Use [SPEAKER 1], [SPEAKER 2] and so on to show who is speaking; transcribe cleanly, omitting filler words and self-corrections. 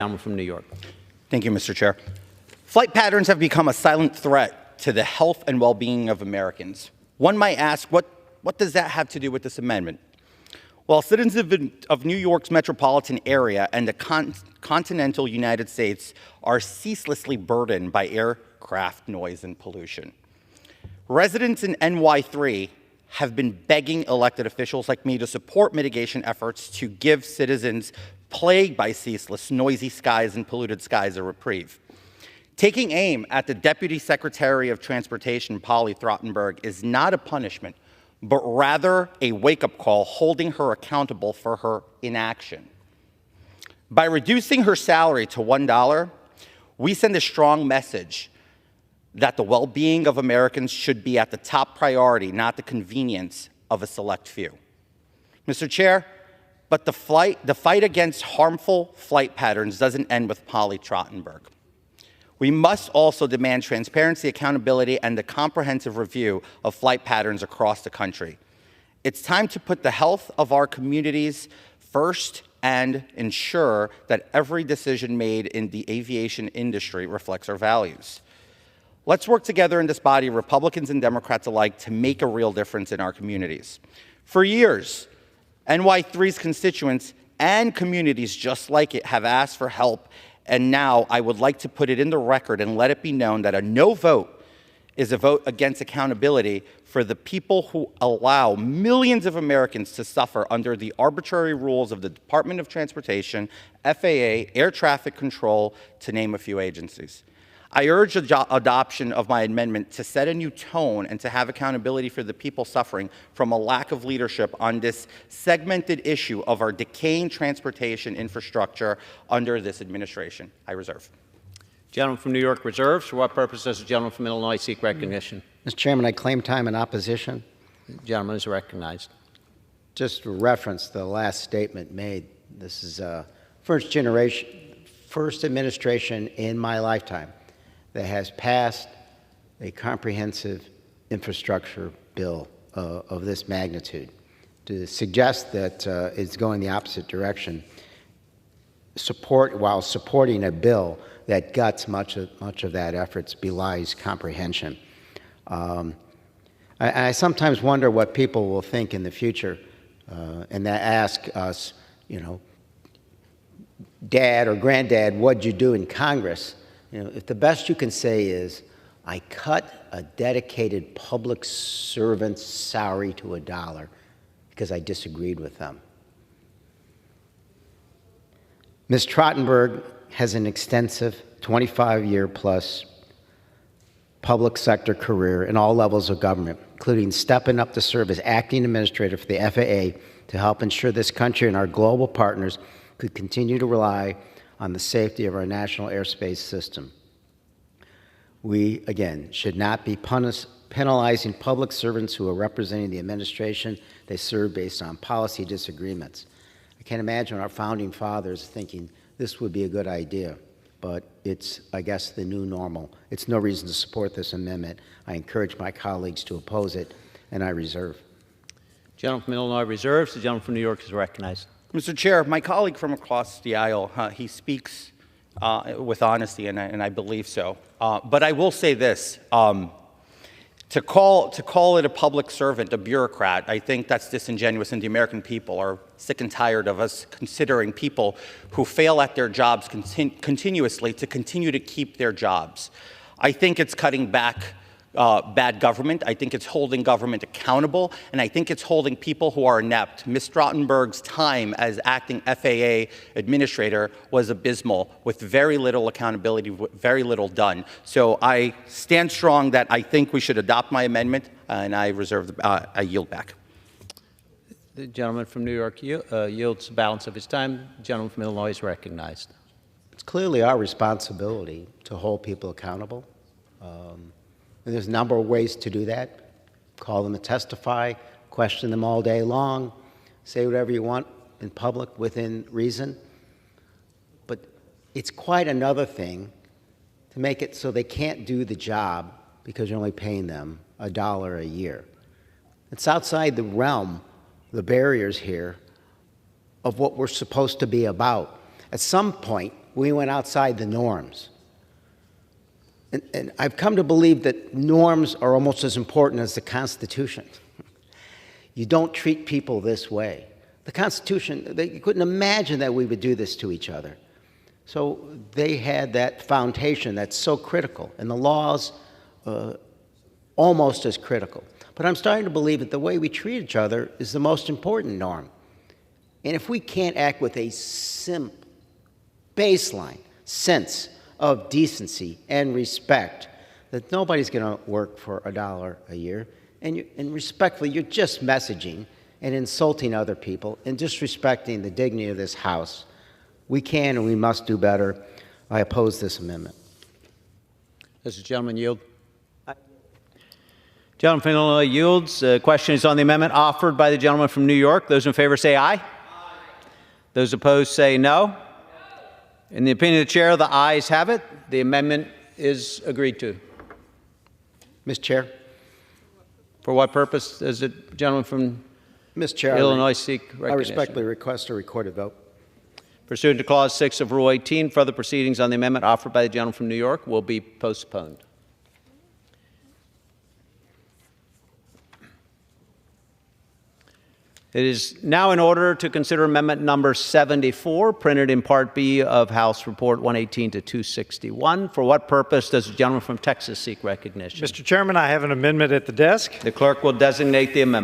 [SPEAKER 1] Gentleman from New York.
[SPEAKER 2] Thank you, Mr. Chair. Flight patterns have become a silent threat to the health and well-being of Americans. One might ask, what does that have to do with this amendment? Well, citizens of New York's metropolitan area and the continental United States are ceaselessly burdened by aircraft noise and pollution. Residents in NY3 have been begging elected officials like me to support mitigation efforts to give citizens plagued by ceaseless, noisy skies and polluted skies a reprieve. Taking aim at the Deputy Secretary of Transportation, Polly Trottenberg, is not a punishment, but rather a wake-up call holding her accountable for her inaction. By reducing her salary to $1, we send a strong message that the well-being of Americans should be at the top priority, not the convenience of a select few. Mr. Chair, but the fight against harmful flight patterns doesn't end with Polly Trottenberg. We must also demand transparency, accountability, and the comprehensive review of flight patterns across the country. It's time to put the health of our communities first and ensure that every decision made in the aviation industry reflects our values. Let's work together in this body, Republicans and Democrats alike, to make a real difference in our communities. For years, NY3's constituents and communities just like it have asked for help, and now I would like to put it in the record and let it be known that a no vote is a vote against accountability for the people who allow millions of Americans to suffer under the arbitrary rules of the Department of Transportation, FAA, Air Traffic Control, to name a few agencies. I urge adoption of my amendment to set a new tone and to have accountability for the people suffering from a lack of leadership on this segmented issue of our decaying transportation infrastructure under this administration. I reserve.
[SPEAKER 1] Gentleman from New York reserves. For what purpose does the gentleman from Illinois seek recognition?
[SPEAKER 3] Mr. Chairman, I claim time in opposition.
[SPEAKER 1] The gentleman is recognized.
[SPEAKER 3] Just to reference the last statement made, this is first administration in my lifetime that has passed a comprehensive infrastructure bill of this magnitude. To suggest that it's going the opposite direction, while supporting a bill that guts much of that effort, belies comprehension. I sometimes wonder what people will think in the future, and that ask us, Dad or Granddad, what'd you do in Congress? If the best you can say is, I cut a dedicated public servant's salary to $1 because I disagreed with them. Ms. Trottenberg has an extensive 25-year-plus public sector career in all levels of government, including stepping up to serve as acting administrator for the FAA to help ensure this country and our global partners could continue to rely on the safety of our national airspace system. We, again, should not be penalizing public servants who are representing the administration they serve based on policy disagreements. I can't imagine our founding fathers thinking this would be a good idea, but it's, I guess, the new normal. It's no reason to support this amendment. I encourage my colleagues to oppose it, and I reserve.
[SPEAKER 1] Gentleman from Illinois reserves. The gentleman from New York is recognized.
[SPEAKER 2] Mr. Chair, my colleague from across the aisle, he speaks with honesty, and I believe so. But I will say this, to call it a public servant, a bureaucrat, I think that's disingenuous, and the American people are sick and tired of us considering people who fail at their jobs continuously to continue to keep their jobs. I think it's cutting back bad government. I think it's holding government accountable, and I think it's holding people who are inept. Ms. Trottenberg's time as acting FAA administrator was abysmal, with very little accountability, very little done. So I stand strong that I think we should adopt my amendment, and I yield back.
[SPEAKER 1] The gentleman from New York yields the balance of his time. The gentleman from Illinois is recognized.
[SPEAKER 3] It's clearly our responsibility to hold people accountable. And there's a number of ways to do that. Call them to testify, question them all day long, say whatever you want in public within reason. But it's quite another thing to make it so they can't do the job because you're only paying them $1 a year. It's outside the realm, the barriers here, of what we're supposed to be about. At some point, we went outside the norms. And I've come to believe that norms are almost as important as the Constitution. You don't treat people this way. The Constitution, they couldn't imagine that we would do this to each other. So they had that foundation that's so critical, and the laws almost as critical. But I'm starting to believe that the way we treat each other is the most important norm. And if we can't act with a simple baseline sense of decency and respect, that nobody's going to work for $1 a year, and respectfully, you're just messaging and insulting other people and disrespecting the dignity of this House. We can and we must do better. I oppose this amendment.
[SPEAKER 1] Does the gentleman yield? Gentleman from Illinois yields. The question is on the amendment offered by the gentleman from New York. Those in favor say aye. Aye. Those opposed say no. In the opinion of the chair, the ayes have it. The amendment is agreed to.
[SPEAKER 3] Mr. Chair.
[SPEAKER 1] For what purpose does the gentleman from
[SPEAKER 3] Mr. Chair,
[SPEAKER 1] Illinois seek recognition?
[SPEAKER 3] I respectfully request a recorded vote.
[SPEAKER 1] Pursuant to Clause 6 of Rule 18, further proceedings on the amendment offered by the gentleman from New York will be postponed. It is now in order to consider amendment number 74, printed in Part B of House Report 118 to 261. For what purpose does the gentleman from Texas seek recognition?
[SPEAKER 4] Mr. Chairman, I have an amendment at the desk.
[SPEAKER 1] The clerk will designate the amendment.